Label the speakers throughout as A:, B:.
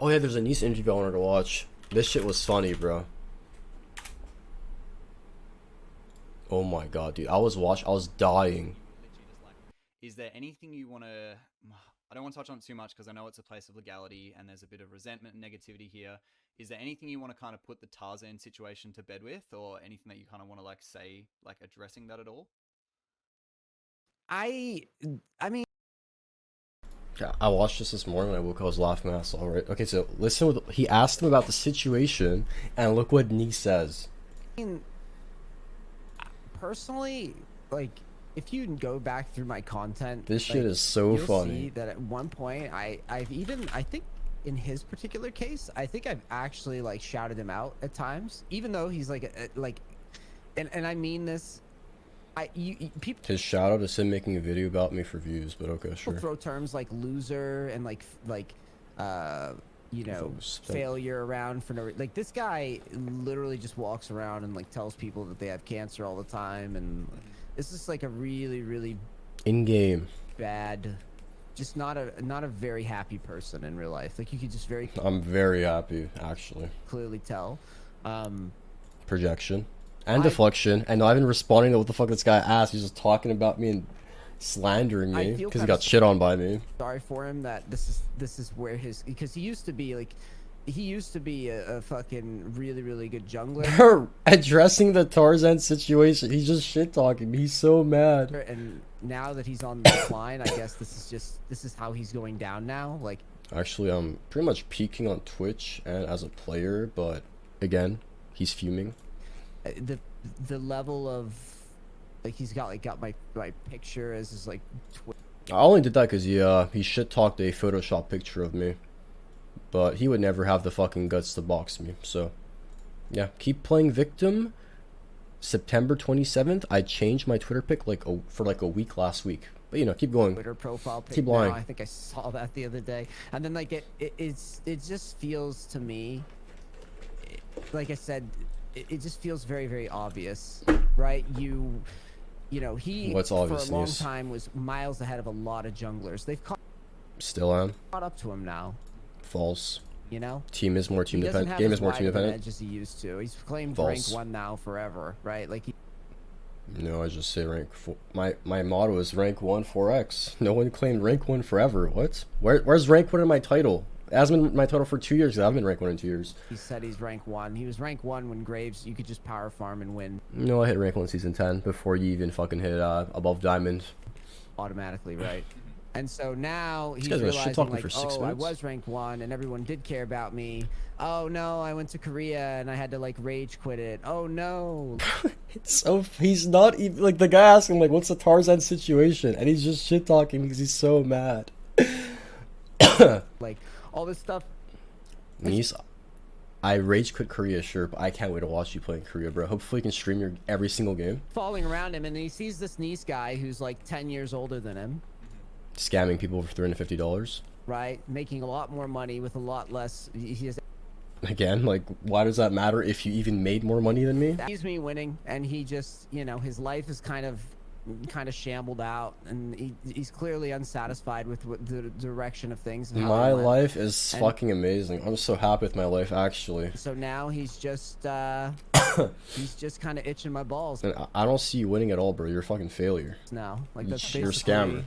A: Oh yeah, there's a NEACE interview I wanted to watch. This shit was funny, bro. Oh my god, dude. I was dying.
B: Is there anything you want to... I don't want to touch on it too much because I know it's a place of legality and there's a bit of resentment and negativity here. Is there anything you want to kind of put the Tarzaned situation to bed with, or anything that you kind of want to like say, like addressing that at all?
C: I mean,
A: Yeah, I watched this morning when I woke up. I was laughing my ass off, right? Okay, so listen. He asked him about the situation, and look what NEACE says.
C: personally, like, if you go back through my content,
A: This shit
C: like,
A: is so
C: you'll
A: funny.
C: see that at one point, I think in his particular case, I think I've actually like shouted him out at times, even though he's like and I mean this. People
A: His shout out is him making a video about me for views, but okay, sure.
C: throw terms like loser and like you know, failure around for no like this guy literally just walks around and like tells people that they have cancer all the time, and this is like a really
A: in game
C: bad, just not a very happy person in real life. Like you could just
A: I'm very happy actually.
C: clearly tell.
A: Projection and deflection, and not even responding to what the fuck this guy asked. He's just talking about me and slandering me because he got shit on by me.
C: Sorry for him that this is where his, because he used to be a fucking really good jungler.
A: Addressing the Tarzan situation, he's just shit talking me. He's so mad.
C: And now that he's on the decline, I guess this is how he's going down now. Like,
A: actually, I'm pretty much peaking on Twitch and as a player, but again, he's fuming.
C: The level of, like, he's got my picture as his like
A: I only did that because he shit talked a Photoshop picture of me, but he would never have the fucking guts to box me. So yeah, keep playing victim. September 27th, I changed my Twitter pic for a week last week. But you know, keep going.
C: Twitter profile pic.
A: Keep lying.
C: I think I saw that the other day, and then like it just feels to me, like I said, it just feels very obvious, right? You know, he
A: What's obvious,
C: for a long
A: NEACE?
C: time was miles ahead of a lot of junglers. They've
A: Still am.
C: caught up to him now.
A: False.
C: You know,
A: Team is more team
C: he doesn't
A: dependent.
C: have
A: Game
C: as
A: is more
C: wide
A: team
C: of an
A: dependent.
C: edge as he used to. He's claimed
A: False.
C: rank 1 now forever, right? Like
A: No, I just say rank 4. My motto is rank 1 4x. No one claimed rank 1 forever. What? Where's rank 1 in my title? It hasn't been my title for 2 years. I haven't been rank 1 in 2 years.
C: he said he's rank 1. He was rank 1 when Graves, you could just power farm and win
A: No, I hit rank 1 season 10 before you even fucking hit above diamond.
C: automatically, right? And so now he's
A: guys are shit
C: realizing,
A: talking
C: like,
A: for 6
C: oh, I
A: minutes.
C: was rank 1 and everyone did care about me. Oh no, I went to Korea and I had to like rage quit it. Oh no.
A: It's so he's not even like the guy asking like what's the Tarzan situation, and he's just shit talking because he's so mad.
C: Like all this stuff.
A: NEACE, I rage quit Korea, sure, but I can't wait to watch you play in Korea, bro. Hopefully you can stream your every single game.
C: Falling around him, and he sees this NEACE guy who's like 10 years older than him,
A: Scamming people for $350.
C: right? Making a lot more money with a lot less. He has
A: Again, like, why does that matter if you even made more money than me?
C: he's me winning, and he just, you know, his life is kind of shambled out, and he's clearly unsatisfied with the direction of things. And how
A: My
C: they went.
A: life is
C: And-
A: fucking amazing. I'm so happy with my life, actually.
C: So now he's just kind of itching my balls
A: And I don't see you winning at all, bro. You're a fucking failure.
C: now. Like that's
A: You're a
C: basically,
A: scammer.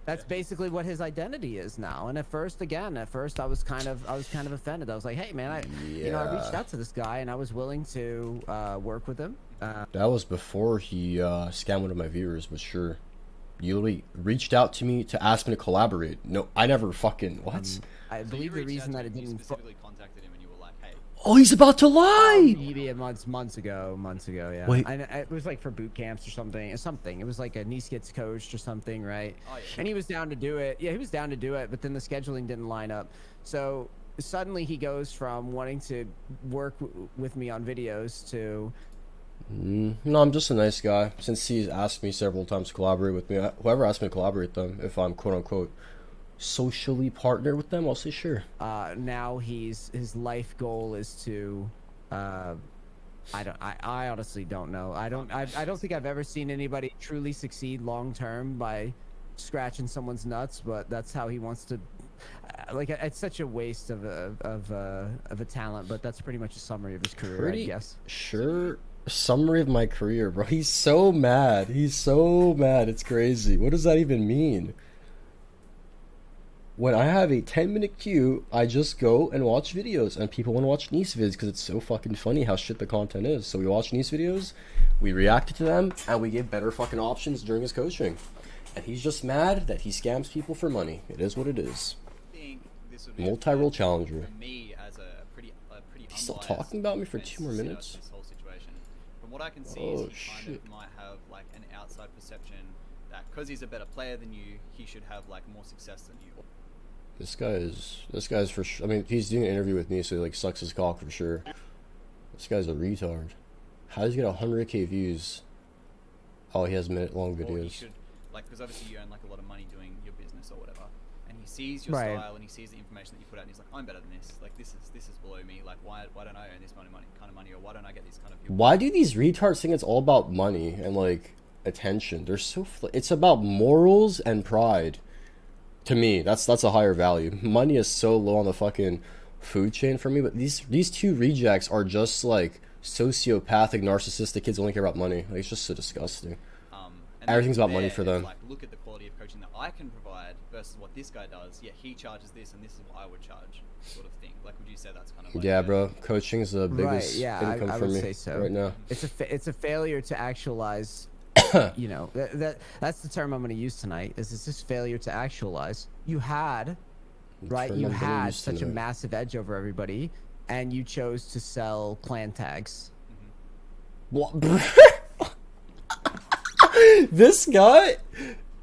C: that's basically what his identity is now. And at first I was kind of offended. I was like, hey man, you know, I reached out to this guy and I was willing to work with him.
A: That was before he scammed one of my viewers, but sure. You literally reached out to me to ask me to collaborate. No, I never fucking... What?
C: I
B: So
C: believe
B: you
C: the
B: reached
C: reason
B: out
C: that
B: to
C: it
B: him, you
C: didn't.
B: specifically contacted him and you were like, hey.
A: Oh, he's about to lie!
C: Maybe months ago, yeah.
A: Wait.
C: It was like for boot camps or something. It was like a NEACE gets coached or something, right?
B: Oh, yeah.
C: And he was down to do it. Yeah, he was down to do it, but then the scheduling didn't line up. So suddenly he goes from wanting to work with me on videos to
A: No, I'm just a nice guy. Since he's asked me several times to collaborate with me, whoever asked me to collaborate with them, if I'm quote-unquote socially partnered with them, I'll say sure.
C: now his life goal is to I honestly don't know. I don't think I've ever seen anybody truly succeed long term by scratching someone's nuts, but that's how he wants to. like it's such a waste of a talent, but that's pretty much a summary of his career, I guess.
A: Sure. Summary of my career, bro. He's so mad. He's so mad. It's crazy. What does that even mean? When I have a 10-minute queue, I just go and watch videos, and people want to watch NEACE vids because it's so fucking funny how shit the content is. So we watch NEACE videos, we react to them, and we give better fucking options during his coaching. And he's just mad that he scams people for money. It is what it is. Multi-role challenger.
B: For me, as a pretty
A: He's still talking about me for 2 more minutes?
B: This whole situation. From what I can see, is he kind of might have like an outside perception that because he's a better player than you, he should have like more success than you.
A: This guy's for sure. I mean, he's doing an interview with me, so he like sucks his cock for sure. This guy's a retard. How does he get 100k views? Oh, he has minute-long videos.
B: Or should, like, because obviously you earn like a lot of money doing your business or whatever, and he sees your style and he sees the information that you put out, and he's like, I'm better than this. Like, this is below me. Like, why don't I earn this kind of money, or why don't I get these kind of people?
A: Why do these retards think it's all about money and like attention? They're so. It's about morals and pride. To me, that's a higher value. Money is so low on the fucking food chain for me. But these two rejects are just like sociopathic, narcissistic kids who only care about money. Like, it's just so disgusting. Everything's about money for them.
B: Like, look at the quality of coaching that I can provide versus what this guy does. Yet he charges this, and this is what I would charge, sort of thing. Like, would you say that's kind of like
A: yeah, bro? Coaching's the biggest income
C: I
A: for
C: would
A: me
C: say so.
A: right now.
C: It's a failure to actualize. You know, that's the term I'm going to use tonight. Is it's just failure to actualize. You had such a massive edge over everybody, and you chose to sell clan tags.
A: What? This guy,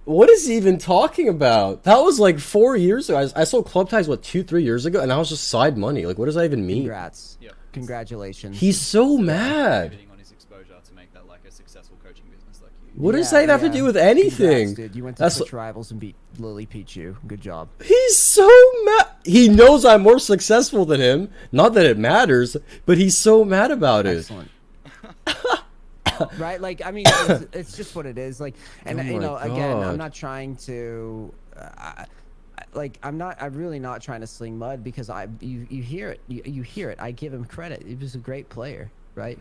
A: what is he even talking about? That was like 4 years ago. I sold club tags 2-3 years ago, and that was just side money. Like, what does that even mean?
C: Congrats. Yep. Congratulations.
A: He's so mad.
B: On his exposure to make that like a successful coaching business like you.
A: What does that have to do with anything?
C: Congrats, dude. You went to Twitch Rivals and beat Lily Pichu. Good job.
A: He's so mad. He knows I'm more successful than him. Not that it matters, but he's so mad about it.
C: Excellent. Right? Like, I mean, it's just what it is. Like, and you know, again, I'm not trying to, I'm really not trying to sling mud because you hear it. You hear it. I give him credit. He was a great player, right?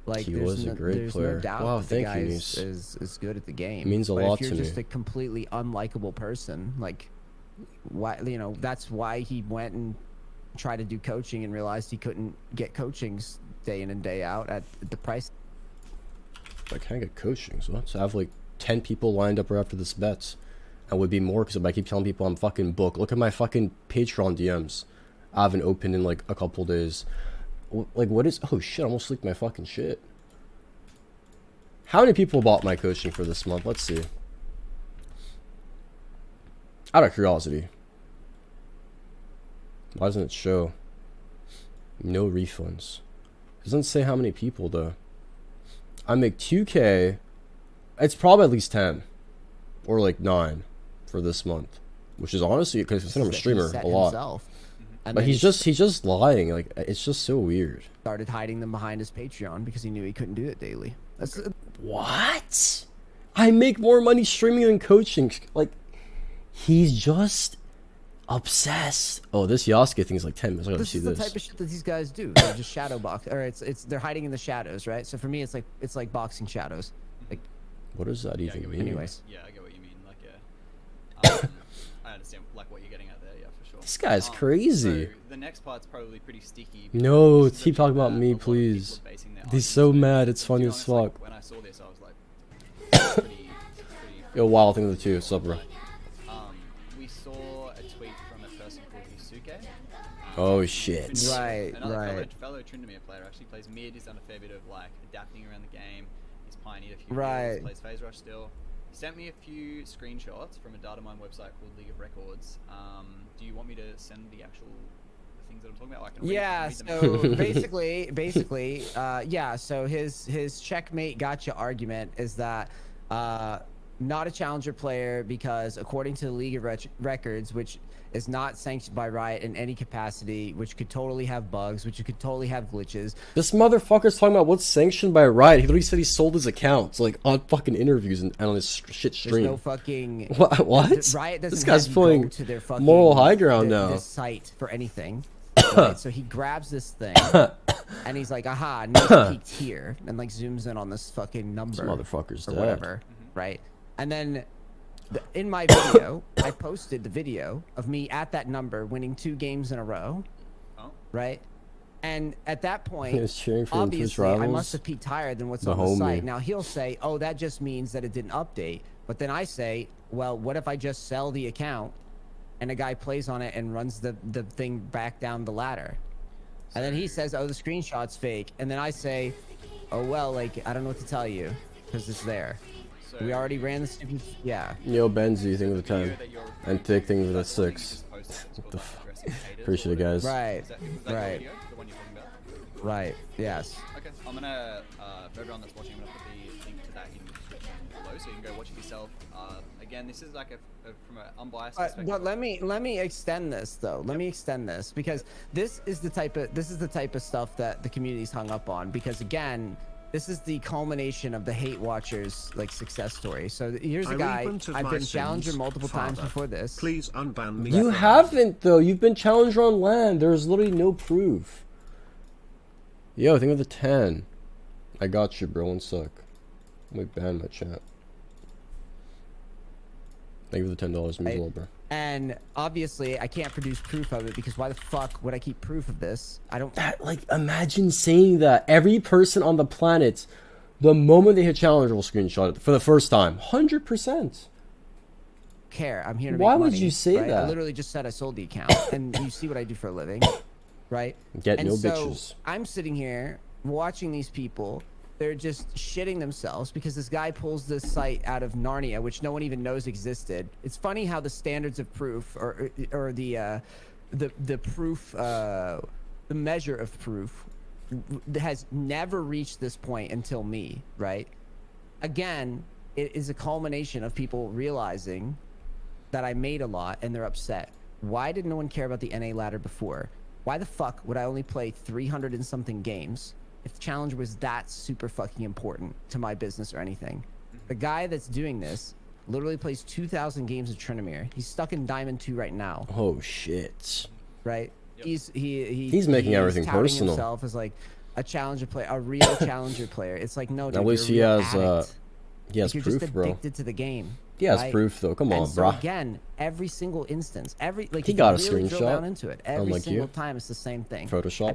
C: Like,
A: he was a great player.
C: No doubt
A: wow,
C: that
A: thank
C: the guy
A: you,
C: is good at the game.
A: It means a lot to me.
C: If you're just a completely unlikable person, like, why? You know, that's why he went and tried to do coaching and realized he couldn't get coachings day in and day out at the price.
A: I can't get coaching, so I have like 10 people lined up right after this bets. And would be more because if I keep telling people I'm fucking booked. Look at my fucking Patreon DMs. I haven't opened in like a couple days. Like, what is... Oh shit, I almost leaked my fucking shit. How many people bought my coaching for this month? Let's see. Out of curiosity. Why doesn't it show? No refunds. It doesn't say how many people though. I make 2K. It's probably at least 10 or like 9 for this month, which is honestly because I'm a streamer a lot. But he's just lying. Like, it's just so weird.
C: Started hiding them behind his Patreon because he knew he couldn't do it daily.
A: What? I make more money streaming than coaching. Like, he's just obsessed. Oh, this Yasuke thing is like 10 minutes. I gotta see this.
C: This is the type of shit that these guys do. They're just shadow box, or they're hiding in the shadows, right? So for me, it's like boxing shadows. Like,
A: what does that even mean?
C: Anyways.
B: Yeah, I get what you mean. Like, yeah, I understand like what you're getting at there. Yeah, for sure.
A: This guy's crazy.
B: So the next part's probably pretty sticky.
A: No, keep talking about me, please. He's so mad. It's funny as fuck.
B: Like, when I saw this, I was like, pretty
A: Yo, wild thing of the two. What's up, bro?
B: We saw a tweet from a person called Yusuke.
A: Oh shit.
C: Right.
B: Fellow Tryndamere player, actually plays mid. He's done a fair bit of like adapting around the game. He's pioneered a few heroes, plays Phase Rush still. He sent me a few screenshots from a data mine website called League of Records. Do you want me to send the actual things that I'm talking about? I can read
C: so basically, yeah. So his checkmate gotcha argument is that not a challenger player because according to the League of Records, which is not sanctioned by Riot in any capacity, which could totally have bugs, which could totally have glitches.
A: This motherfucker's talking about what's sanctioned by Riot. He literally said he sold his accounts, like, on fucking interviews and on his shit stream.
C: There's no fucking...
A: What?
C: Riot doesn't
A: this guy's pulling
C: to their fucking,
A: moral high ground now.
C: This site for anything. Right? So he grabs this thing, and he's like, aha, NEACE peaked here, and like zooms in on this fucking number.
A: This motherfucker's
C: or
A: dead.
C: whatever, right? And then in my video, I posted the video of me at that number winning 2 games in a row, right? And at that point, obviously, I must have peaked higher than what's on the site. Now, he'll say, oh, that just means that it didn't update. But then I say, well, what if I just sell the account and a guy plays on it and runs the thing back down the ladder? And then he says, oh, the screenshot's fake. And then I say, oh, well, like, I don't know what to tell you because it's there. We already ran the stupid... Yeah.
A: Yo, Benzi, thing with a 10. And Tick, thing with a 6. What the f... Appreciate it, guys.
C: Right. Right. Right. Yes.
B: Okay. I'm gonna, for everyone that's watching, I'm gonna put the link to that in the description below, so you can go watch it yourself. Again, this is like from an unbiased perspective.
C: But let me extend this though. Let me extend this because this is the type of stuff that the community's hung up on. Because again, this is the culmination of the hate watchers like success story. So here's a guy. I've been challenger multiple times before this.
D: Please unban me.
A: You haven't though. You've been challenger on land. There's literally no proof. Yo, think of the 10. I got you, bro. One sec. Let me ban my chat. Thank you for the $10, miserable, bro.
C: And obviously, I can't produce proof of it because why the fuck would I keep proof of this? I don't.
A: That, like, imagine saying that. Every person on the planet, the moment they hit challenger, will screenshot it for the first time. 100%.
C: Care. I'm here to make
A: Why
C: money,
A: would you say
C: right?
A: that?
C: I literally just said I sold the account, and you see what I do for a living, right?
A: Get
C: and
A: no
C: so
A: bitches.
C: I'm sitting here watching these people. They're just shitting themselves because this guy pulls this site out of Narnia, which no one even knows existed. It's funny how the standards of proof, or the proof, the measure of proof, has never reached this point until me, right? Again, it is a culmination of people realizing that I made a lot and they're upset. Why did no one care about the NA ladder before? Why the fuck would I only play 300 and something games if the challenger was that super fucking important to my business or anything? The guy that's doing this literally plays 2,000 games of Trinomir. He's stuck in Diamond 2 right now.
A: Oh shit.
C: Right?
B: Yep.
C: He's
A: making everything
C: touting
A: personal.
C: himself as like a challenger player, a real challenger player. It's like, no, dude,
A: At least he
C: you're a real
A: has
C: addict.
A: he has
C: You're
A: proof,
C: just
A: bro.
C: addicted to the game.
A: He has
C: right?
A: proof though. Come on,
C: And so
A: bro.
C: again, every single instance, like
A: He
C: if
A: got
C: you
A: a
C: really drill
A: screenshot,
C: down into it, every
A: unlike
C: single
A: you.
C: time it's the same thing.
A: Photoshop.
C: I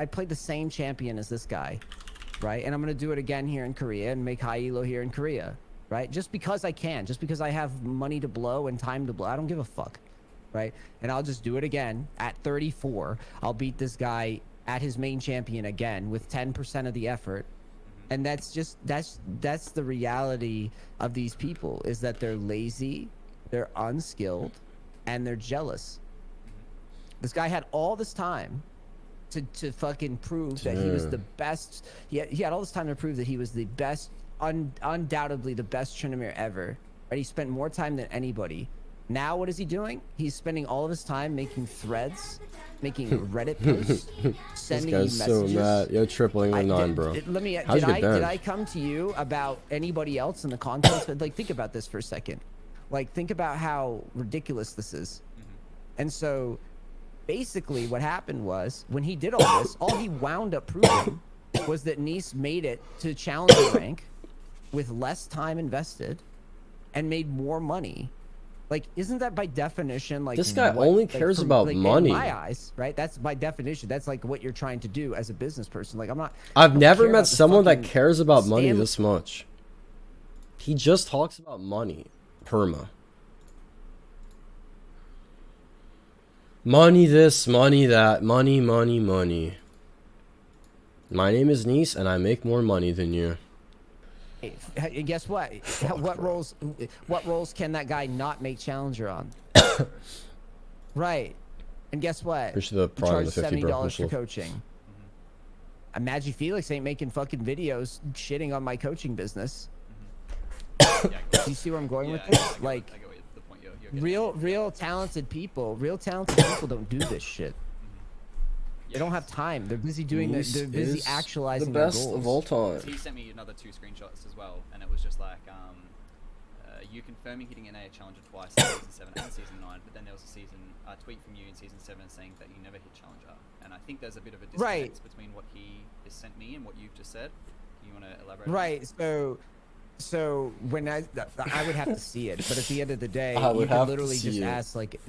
C: played the same champion as this guy, right? And I'm gonna do it again here in Korea and make high elo here in Korea, right? Just because I can, just because I have money to blow and time to blow, I don't give a fuck, right? And I'll just do it again at 34. I'll beat this guy at his main champion again with 10% of the effort. And that's the reality of these people, is that they're lazy, they're unskilled, and they're jealous. This guy had all this time to fucking prove that he was the best. He had all this time to prove that he was the best, undoubtedly the best Trinomir ever. Right? He spent more time than anybody. Now what is he doing? He's spending all of his time making threads, making Reddit posts, sending you
A: This guy's
C: messages.
A: so mad. Yo, tripling with 9, bro.
C: Did I come to you about anybody else in the context? Like, think about this for a second. Like, think about how ridiculous this is. And so, basically, what happened was, when he did all this, all he wound up proving was that NEACE made it to challenger rank with less time invested and made more money. Like, isn't that by definition, like,
A: this guy only cares about money?
C: In my eyes, right? That's by definition. That's like what you're trying to do as a business person. Like,
A: I've never met someone that cares about money this much. He just talks about money. Perma. Money this, money that, money, money, money. My name is NEACE, and I make more money than you.
C: And guess what? What roles can that guy not make challenger on? Right. And guess what?
A: Appreciate the
C: He
A: prime
C: charges
A: of the 50, bro.
C: $70 for
A: Much love.
C: coaching. Imagine Felix ain't making fucking videos shitting on my coaching business.
B: Yeah,
C: Do you see where I'm going with
B: I
C: this?
B: get
C: Like,
B: the point you're getting.
C: real talented people don't do this shit. They don't have time. They're busy doing their,
A: NEACE
C: they're busy
A: is
C: actualizing
A: the best
C: their goals.
A: of all time.
B: He sent me another 2 screenshots as well, and it was just like, you confirming hitting NA Challenger twice in Season 7 and Season 9, but then there was a tweet from you in Season 7 saying that you never hit Challenger. And I think there's a bit of a disconnect between what he has sent me and what you've just said. You want to elaborate?
C: Right. So when I would have to see it, but at the end of the day,
A: I
C: you
A: would
C: can
A: have to
C: literally
A: see
C: just
A: it.
C: ask, like,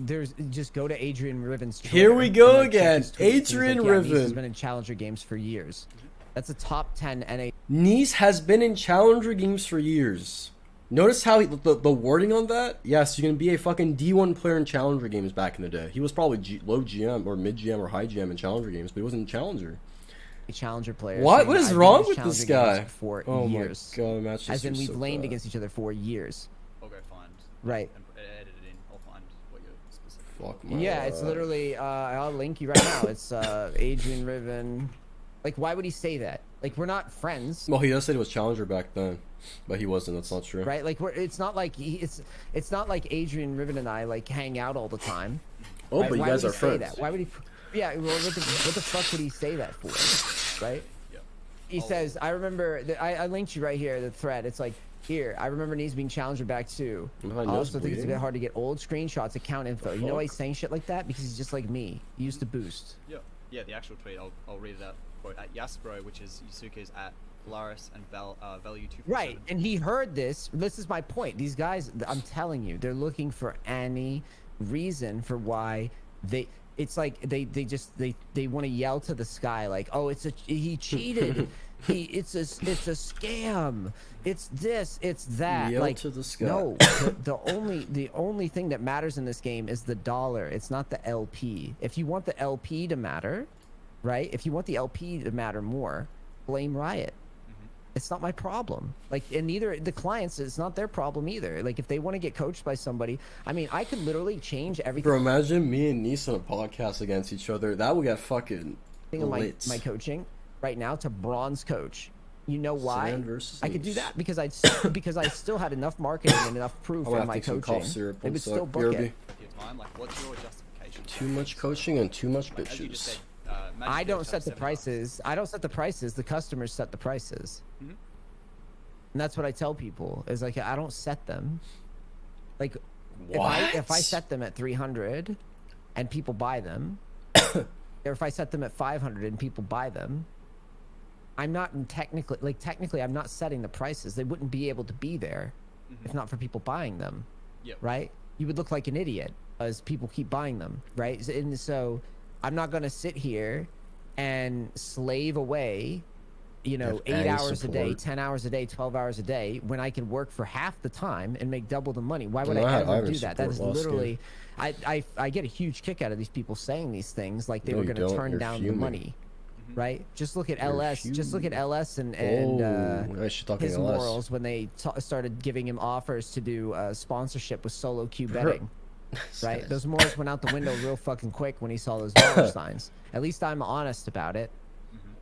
C: just go to Adrian Riven's Twitter.
A: Here we go
C: and, like, check
A: again.
C: his tweets. He's
A: Adrian
C: like, yeah, NEACE has
A: Riven.
C: been in Challenger games for years. That's a top 10 NA.
A: NEACE has been in Challenger games for years. Notice how the wording on that? Yes, you can be a fucking D1 player in Challenger games back in the day. He was probably low GM or mid GM or high GM in Challenger games, but he wasn't Challenger.
C: Challenger player.
A: What?
C: saying,
A: What is
C: "I've been
A: wrong
C: in
A: with this
C: Challenger games
A: guy?
C: For
A: Oh
C: years.
A: my god, match
C: As in,
A: is
C: we've
A: so
C: laned
A: bad.
C: against each other for years.
B: I'll go find.
C: Right.
B: And edit it in. I'll find what you're specifically.
A: Fuck my
C: Yeah, it's literally. I'll link you right now. It's Adrian Riven. Like, why would he say that? Like, we're not friends.
A: Well, he does say he was Challenger back then, but he wasn't. That's not true.
C: Right, like it's not like it's not like Adrian Riven and I like hang out all the time.
A: Oh,
C: right?
A: but you
C: Why
A: guys
C: would
A: are
C: he say
A: friends.
C: that? Why would he? Yeah, well, what the fuck would he say that for? Right?
B: Yeah.
C: He says, I remember that I linked you right here, the thread. It's like, here, I remember NEACE being Challenger back too.
A: My
C: I
A: nose
C: also think it's a
A: bleeding.
C: bit hard to get old screenshots, account info. You know why he's saying shit like that? Because he's just like me. He used to boost.
B: Yeah. Yeah, the actual tweet, I'll read it out. Quote, at Yasbro, which is Yusuke's at Polaris and Value 247.
C: Right, and he heard this. This is my point. These guys, I'm telling you, they're looking for any reason for why they. It's like they want to yell to the sky like, oh, he cheated, it's a scam, it's this, it's that.
A: Yell
C: like,
A: to the sky.
C: no, the only thing that matters in this game is the dollar. It's not the LP. If you want the LP to matter, right? If you want the LP to matter more, blame Riot. It's not my problem. Like, and neither the clients, it's not their problem either. Like, if they want to get coached by somebody, I mean, I could literally change everything.
A: Bro, imagine me and NEACE on a podcast against each other. That would get fucking
C: Of
A: lit.
C: my coaching right now to bronze coach. You know why?
A: Sand versus
C: I could do
A: NEACE.
C: that because I still had enough marketing and enough proof
A: I'm gonna
C: in
A: have
C: my
A: to take some
C: coaching.
A: cough syrup.
C: They
A: One
C: would
A: sec.
C: still book
A: BRB.
C: it.
B: With your time, like, what's your justification?
A: Too much coaching and too much
B: Like, as you just
A: bitches.
B: said, Magic
C: I don't
B: Coach
C: set the
B: has $7.
C: prices. I don't set the prices. The customers set the prices.
B: Mhm.
C: And that's what I tell people is like, I don't set them. Like,
A: What?
C: if I set them at 300 and people buy them, or if I set them at 500 and people buy them, I'm not technically I'm not setting the prices. They wouldn't be able to be there if not for people buying them.
B: Yep.
C: Right? You would look like an idiot as people keep buying them, right? And so I'm not going to sit here and slave away, you know,
A: Have
C: 8
A: any
C: hours a day,
A: support.
C: 10 hours a day, 12 hours a day when I could work for half the time and make double the money. Why would
A: No, I
C: I
A: had
C: ever
A: Iron
C: do that? That is
A: support last
C: literally I get a huge kick out of these people saying these things like they
A: No,
C: were
A: you
C: going to
A: don't.
C: turn
A: You're
C: down
A: fuming.
C: the money. Right? Just look at
A: You're
C: LS. Just look at
A: fuming.
C: LS and
A: Oh, I should talk
C: his
A: LS.
C: morals when they started giving him offers to do sponsorship with solo queue betting. Right? Those morals went out the window real fucking quick when he saw those dollar signs. At least I'm honest about it.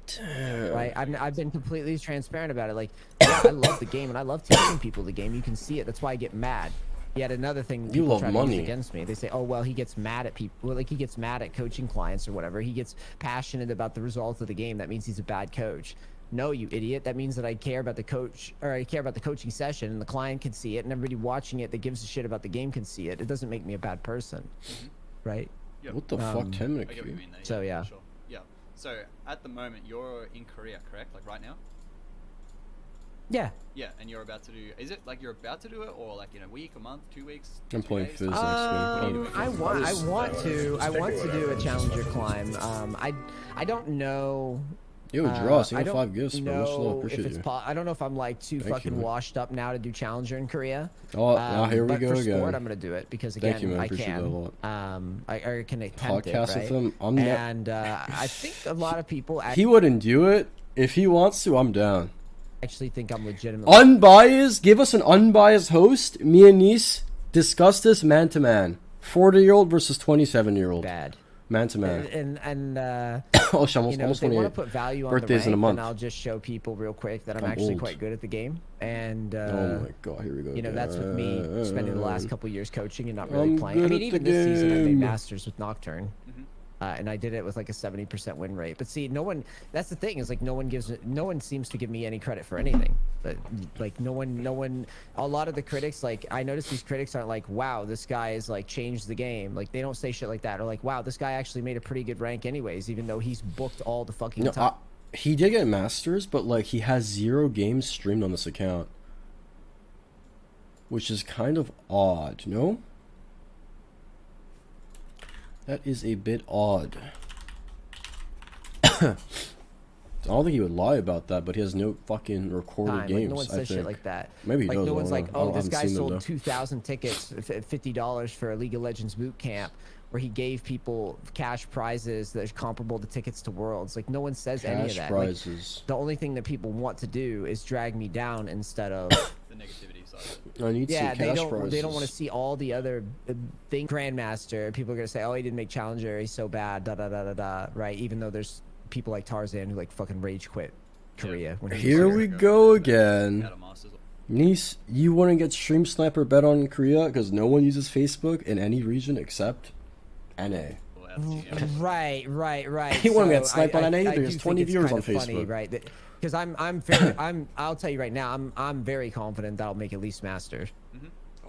A: Damn.
C: Right? I've been completely transparent about it. Like, yeah, I love the game and I love teaching people the game. You can see it. That's why I get mad. Yet another thing
A: You
C: people
A: love
C: try to
A: money.
C: use against me. They say, "Oh, well, he gets mad at people. Well, like he gets mad at coaching clients or whatever. He gets passionate about the results of the game. That means he's a bad coach." No, you idiot. That means that I care about the coach, or I care about the coaching session, and the client can see it, and everybody watching it that gives a shit about the game can see it. It doesn't make me a bad person, right?
B: Yep.
A: What the fuck, 10 minute
B: I get what you
A: queue?
B: mean there.
C: So, yeah.
B: for Sure. Yeah. So at the moment you're in Korea, correct? Like right now?
C: Yeah.
B: Yeah, and you're about to do. Is it like you're about to do it, or like in a week, a month, 2 weeks?
A: I'm
B: 2
A: playing
B: days?
A: Fizz next
C: I
A: game.
C: want to do a challenger climb. I don't know.
A: Yo, draw.
C: I
A: Single
C: don't
A: 5 gifts, bro. Much love.
C: know if
A: Appreciate
C: it's
A: you.
C: I don't know if I'm like too
A: Thank you,
C: fucking
A: man.
C: washed up now to do challenger in Korea.
A: Oh, now here we
C: but
A: go
C: for
A: again.
C: sport, I'm gonna do it because
A: Thank
C: again,
A: you, man.
C: I
A: Appreciate
C: can.
A: that a lot.
C: I can attempt it,
A: Podcast
C: right?
A: with him. I'm not.
C: And I think a lot of people
A: He wouldn't do it. If he wants to, I'm down.
C: actually think I'm legitimately
A: Unbiased. Give us an unbiased host. Me and NEACE discuss this man to man. 40-year-old versus 27-year-old.
C: bad.
A: Man to man. Oh, shit,
C: you know,
A: almost
C: if they want
A: 28.
C: to put value on
A: Birthdays
C: the
A: in a
C: rank,
A: month.
C: then I'll just show people real quick that I'm
A: I'm
C: actually
A: old.
C: quite good at the game. And
A: Oh my god, here we go.
C: you know, that's with me spending the last couple years coaching and not really
A: I'm
C: playing. I
A: good
C: mean,
A: at
C: even
A: the
C: this season I made
A: game.
C: Masters with Nocturne. And I did it with like a 70% win rate. But see, no one, that's the thing, is like no one seems to give me any credit for anything. But like no one, a lot of the critics, like I noticed these critics aren't like, wow, this guy is like changed the game. Like they don't say shit like that. Or like, wow, this guy actually made a pretty good rank anyways, even though he's booked all the fucking time.
A: He did get Masters, but like he has 0 games streamed on this account. Which is kind of odd, no? That is a bit odd. I don't think he would lie about that, but he has no fucking recorded games.
C: Like, no one says shit like that.
A: Maybe he
C: like,
A: does.
C: No one's like, oh, this guy sold
A: them,
C: 2,000 tickets at $50 for a League of Legends boot camp, where he gave people cash prizes that are comparable to tickets to Worlds. Like, no one says any of that.
A: Prizes.
C: Like, the only thing that people want to do is drag me down instead of
B: the negativity side of it.
A: I need some cash prizes.
C: They don't want to see all the other thing. Grandmaster, people are gonna say, oh, he didn't make Challenger, he's so bad, da da da da da. Right? Even though there's people like Tarzaned who like fucking rage quit Korea. When he
A: Here
C: was
A: we go again.
B: Out of Masters.
A: NEACE, you want to get Stream Sniper bet on Korea because no one uses Facebook in any region except NA.
C: Right.
A: He won't get sniped on NA either. He has 20 viewers on Facebook.
C: Funny, right? Because I'll tell you right now, I'm very confident that I'll make at least Masters.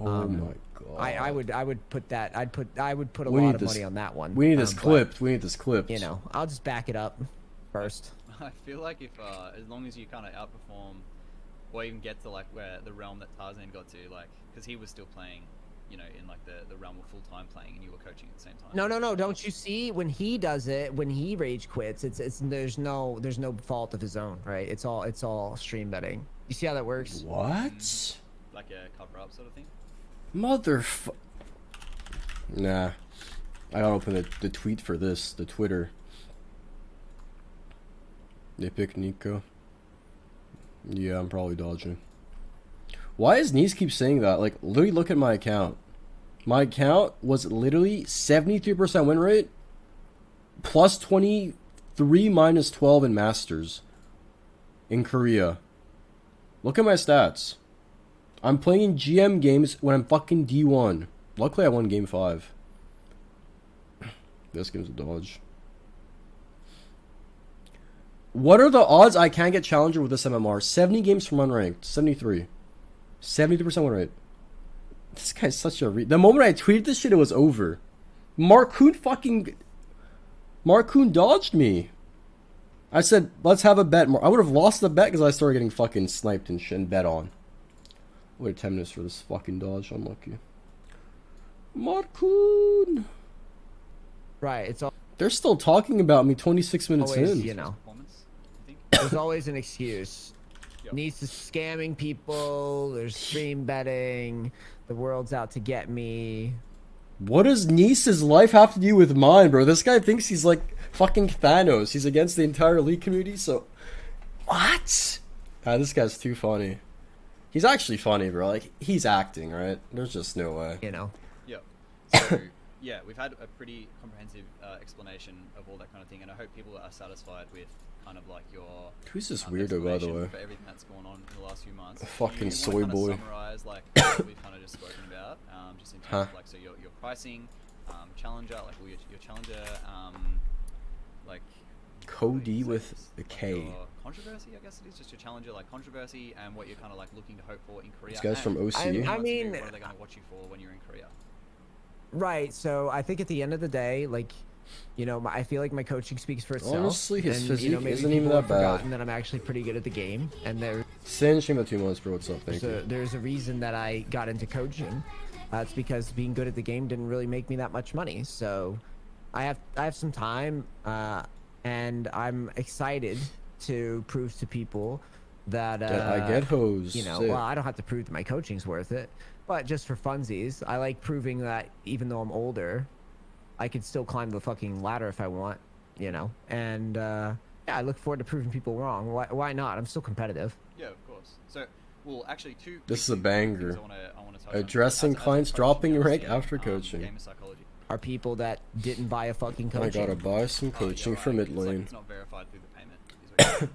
A: Oh my god.
C: I would put that. I would put a
A: We
C: lot
A: need
C: of
A: this-
C: money on that one.
A: We need this
C: but,
A: clipped. We need this clipped.
C: You know, I'll just back it up first.
B: I feel like if as long as you kind of outperform, or even get to like where the realm that Tarzan got to, like, because he was still playing, you know, in like the realm of full time playing, and you were coaching at the same time.
C: No. Don't you see when he does it? When he rage quits, it's there's no fault of his own, right? It's all stream betting. You see how that works?
A: What?
B: Like a cover up sort of thing.
A: Motherfucker. Nah. I gotta open the tweet for this. The Twitter. They pick Nico. Yeah, I'm probably dodging. Why does NEACE keep saying that? Like, literally look at my account. My account was literally 73% win rate, plus 23, minus 12 in Masters in Korea. Look at my stats. I'm playing in GM games when I'm fucking D1. Luckily, I won game 5. This game's a dodge. What are the odds I can't get Challenger with this MMR? 70 games from unranked. 73. 73% win rate. This guy's such a the moment I tweeted this shit, it was over. Marcoon dodged me. I said, let's have a bet. I would have lost the bet because I started getting fucking sniped and shit and bet on. Wait 10 minutes for this fucking dodge. Unlucky. Marcoon.
C: Right. It's all.
A: They're still talking about me 26 minutes
C: Always,
A: in.
C: you know.
B: Performance, you think?
C: There's always an excuse.
B: Yep.
C: NEACE is scamming people. There's stream betting. The world's out to get me.
A: What does NEACE's life have to do with mine, bro? This guy thinks he's like fucking Thanos. He's against the entire League community, so... What? This guy's too funny. He's actually funny, bro. Like, he's acting, right? There's just no way.
C: You know.
B: Yep. So, yeah, we've had a pretty comprehensive explanation of all that kind of thing, and I hope people are satisfied with kind of like your...
A: Who's this weirdo, by the
B: explanation
A: way?
B: for everything that's going on in the last few months.
A: A fucking
B: You
A: soy
B: wanna kinda
A: boy.
B: Summarize like what we've kind of just spoken about, just in terms of like, so your pricing, challenger, like your challenger, like
A: Cody with a K.
B: your controversy, I guess it is, just your challenger, like controversy, and what you're kind of like looking to hope for in Korea.
A: This guy's from
B: and
A: OC.
C: I mean-
B: what are they going to watch you for when you're in Korea?
C: Right. So I think at the end of the day, like, you know, I feel like my coaching speaks for itself.
A: Honestly, his
C: and, you know,
A: physique
C: maybe
A: isn't even
C: people
A: that
C: have
A: bad.
C: forgotten that I'm actually pretty good at the game, and
A: Sin, shame about 2 months, bro. What's up? Thank you.
C: there's a reason that I got into coaching. It's because being good at the game didn't really make me that much money. So I have some time, and I'm excited to prove to people that
A: I get hosed.
C: you know,
A: Sick.
C: well, I don't have to prove that my coaching's worth it, but just for funsies, I like proving that even though I'm older, I can still climb the fucking ladder if I want, you know. And yeah, I look forward to proving people wrong. Why not? I'm still competitive.
B: Yeah, of course. So, well, actually,
A: This is a banger.
B: I wanna touch on.
A: Addressing
B: As a
A: clients
B: coach,
A: dropping
B: you
A: rank
B: understand,
A: after coaching.
B: Gamer psychology.
C: are people that didn't buy a fucking coaching.
A: I gotta buy some coaching for mid lane.
B: It's not verified through the payment. Is what you're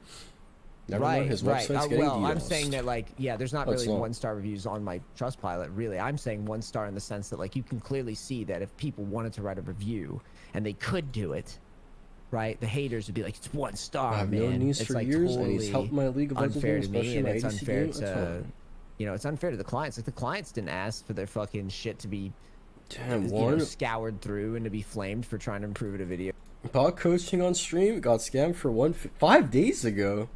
A: Never mind, his website's getting
C: well,
A: DDoSed.
C: I'm saying that, like, yeah, there's not really
A: not.
C: 1-star reviews on my Trustpilot, really. I'm saying 1-star in the sense that, like, you can clearly see that if people wanted to write a review and they could do it, right, the haters would be like, it's 1-star,
A: I've
C: man.
A: known NEACE
C: it's
A: for
C: like
A: years,
C: totally
A: and he's helped my League of Legends
C: unfair
A: game,
C: to me,
A: especially
C: and
A: my
C: it's
A: ADC
C: unfair
A: game.
C: to, you know, it's unfair to the clients. Like, the clients didn't ask for their fucking shit to be scoured through and to be flamed for trying to improve a video.
A: Bought coaching on stream, got scammed for 5 days ago.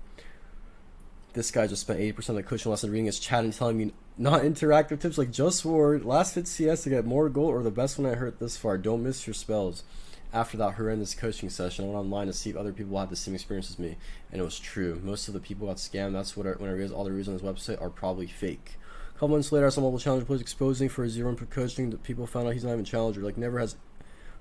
A: This guy just spent 80% of the coaching lesson reading his chat and telling me not interactive tips like just ward, last hit CS to get more gold, or the best one I heard this far. Don't miss your spells. After that horrendous coaching session, I went online to see if other people had the same experience as me, and it was true. Most of the people got scammed. That's when I realized all the reviews on his website are probably fake. A couple months later, I saw mobile challenger players exposing for a 0 input coaching that people found out he's not even challenger. Like, never has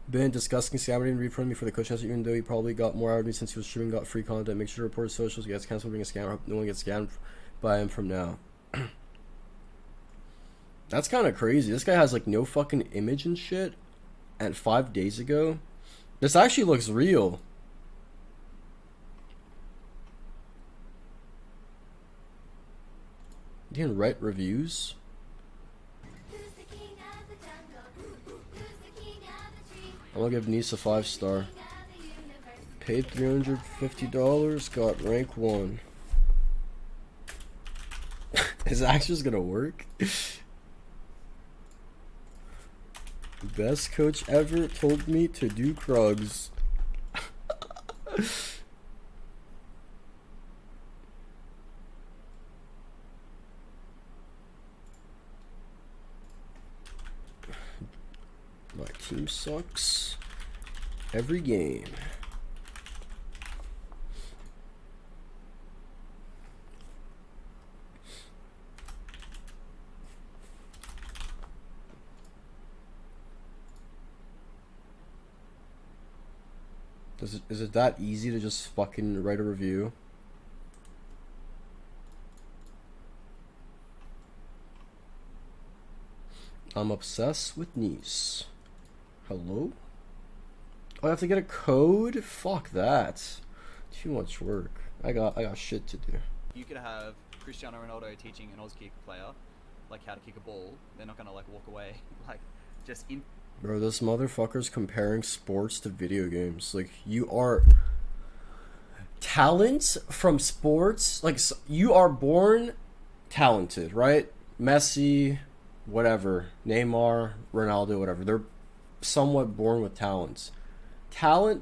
A: been disgusting scam. Didn't refund me for the coaching lesson, even though he probably got more out of me since he was streaming, got free content. Make sure to report his socials. He gets canceled being a scammer. I hope no one gets scammed by him from now. That's kind of crazy. This guy has like no fucking image and shit. And 5 days ago, this actually looks real. You can write reviews. I'm gonna give NEACE a 5-star. Paid $350, got rank 1. Is that actually gonna work? Best coach ever told me to do Krugs. My team sucks every game. Is it that easy to just fucking write a review? I'm obsessed with NEACE. Hello? Oh, I have to get a code? Fuck that. Too much work. I got shit to do.
B: You could have Cristiano Ronaldo teaching an Auskick player like how to kick a ball. They're not gonna like walk away. Like just in.
A: Bro, this motherfucker's comparing sports to video games. Like, you are talent from sports. Like, you are born talented, right? Messi, whatever, Neymar, Ronaldo, whatever. They're somewhat born with talents.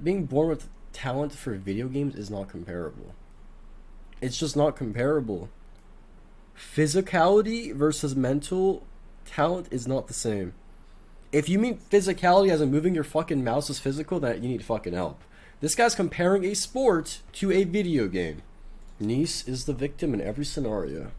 A: Being born with talent for video games is not comparable. It's just not comparable. Physicality versus mental talent is not the same. If you mean physicality as in moving your fucking mouse is physical, then you need fucking help. This guy's comparing a sport to a video game. NEACE is the victim in every scenario.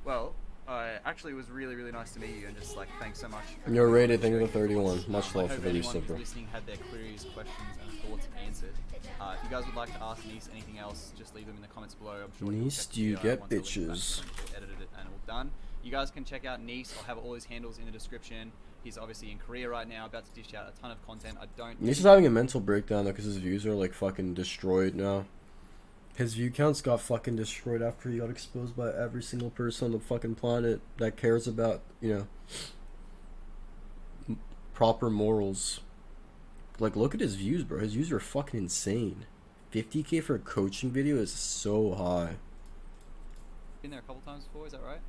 B: Well, actually, it was really, really nice to meet you, and just like thanks so much.
A: You're rated. Thank you for 31. Much
B: I
A: love
B: hope
A: for the
B: anyone
A: resub, bro.
B: who's listening had their queries, questions, and thoughts answered. If you guys would like to ask NEACE anything else, just leave them in the comments below. I'm sure he'll
A: NEACE,
B: check
A: do you
B: the,
A: get
B: once I link it back
A: bitches?
B: to him, he'll edited it and all done. You guys can check out NEACE. I'll have all his handles in the description. He's obviously in Korea right now, about to dish out a ton of content. I don't.
A: NEACE is having a mental breakdown though, because his views are like fucking destroyed now. His view counts got fucking destroyed after he got exposed by every single person on the fucking planet that cares about, you know, proper morals. Like, look at his views, bro. His views are fucking insane. 50K for a coaching video is so high.
B: Been there a couple times before, is that right?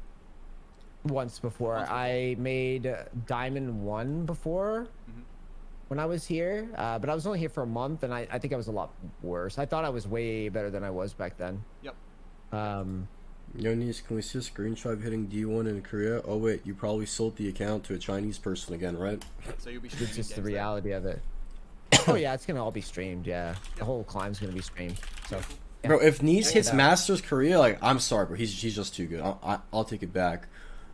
C: Once before. I made Diamond 1 before when I was here, but I was only here for a month, and I think I was a lot worse. I thought I was way better than I was back then.
B: Yep.
A: Yo, NEACE, can we see a screenshot of hitting D1 in Korea? Oh wait, you probably sold the account to a Chinese person again, right?
B: So you'll be
C: It's
B: streaming
C: just the
B: games there?
C: reality of it. Oh yeah, it's gonna all be streamed. Yeah, the whole climb's gonna be streamed. So, yeah.
A: Bro, if NEACE hits
C: out.
A: Masters Korea, like, I'm sorry, bro, he's just too good. I'll take it back.